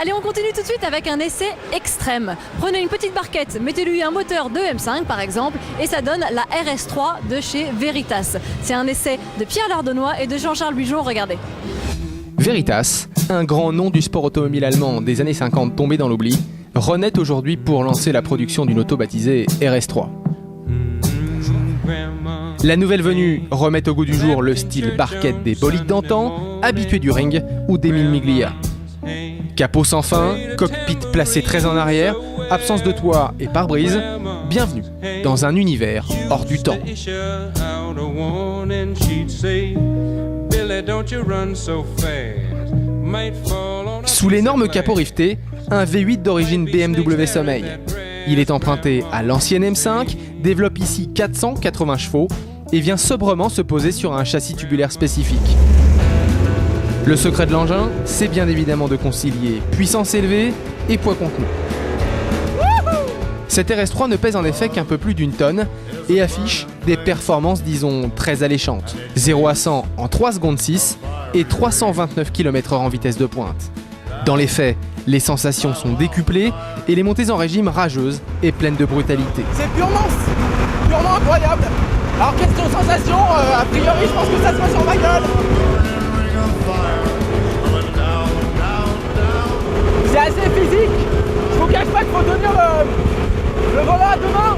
Allez, on continue tout de suite avec un essai extrême. Prenez une petite barquette, mettez-lui un moteur de M5 par exemple, et ça donne la RS3 de chez Veritas. C'est un essai de Pierre Lardonnois et de Jean-Charles Bujon, regardez. Veritas, un grand nom du sport automobile allemand des années 50 tombé dans l'oubli, renaît aujourd'hui pour lancer la production d'une auto baptisée RS3. La nouvelle venue remet au goût du jour le style barquette des bolides d'antan, habitués du ring ou des Mille Miglia. Capot sans fin, cockpit placé très en arrière, absence de toit et pare-brise, bienvenue dans un univers hors du temps. Sous l'énorme capot rifté, un V8 d'origine BMW Sommeil. Il est emprunté à l'ancienne M5, développe ici 480 chevaux et vient sobrement se poser sur un châssis tubulaire spécifique. Le secret de l'engin, c'est bien évidemment de concilier puissance élevée et poids contenu. Cette RS3 ne pèse en effet qu'un peu plus d'une tonne et affiche des performances, disons, très alléchantes. 0 à 100 en 3 secondes 6 et 329 km/h en vitesse de pointe. Dans les faits, les sensations sont décuplées et les montées en régime rageuses et pleines de brutalité. C'est purement incroyable. Alors question sensation, a priori je pense que ça se passe sur ma gueule. C'est assez physique. Je vous cache pas qu'il faut tenir le volant à deux mains.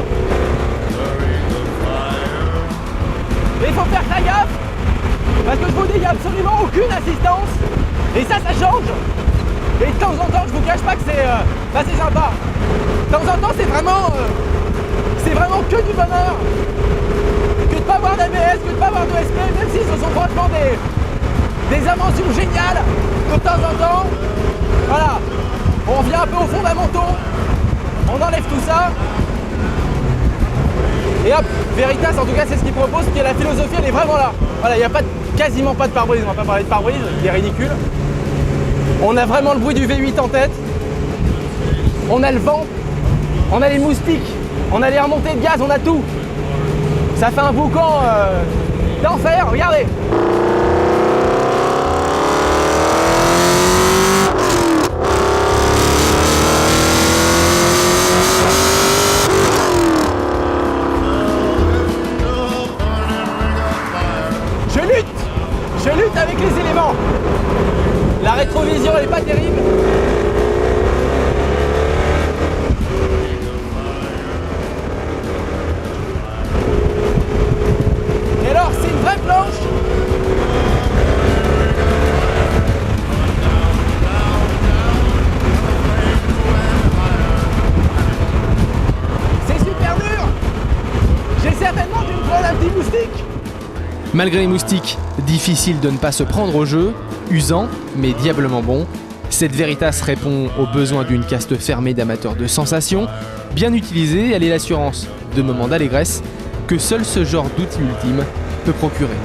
Et il faut faire très gaffe. Parce que je vous dis, il n'y a absolument aucune assistance. Et ça change. Et de temps en temps, je vous cache pas que c'est sympa. De temps en temps, c'est vraiment que du bonheur. Que de pas avoir d'ABS, que de pas avoir de SP, même si ce sont franchement des inventions géniales. De temps en temps, voilà, on revient un peu aux fondamentaux, on enlève tout ça. Et hop, Veritas, en tout cas, c'est ce qu'il propose, qui est la philosophie, elle est vraiment là. Voilà, il n'y a quasiment pas de pare-brise, on va pas parler de pare-brise, il est ridicule. On a vraiment le bruit du V8 en tête. On a le vent, on a les moustiques, on a les remontées de gaz, on a tout. Ça fait un boucan d'enfer, regardez. Je lutte avec les éléments. La rétrovision elle est pas terrible. Et alors c'est une vraie planche. C'est super dur. J'ai certainement dû me prendre un petit moustique. Malgré les moustiques, difficile de ne pas se prendre au jeu, usant mais diablement bon, cette Veritas répond aux besoins d'une caste fermée d'amateurs de sensations. Bien utilisée, elle est l'assurance de moments d'allégresse que seul ce genre d'outil ultime peut procurer.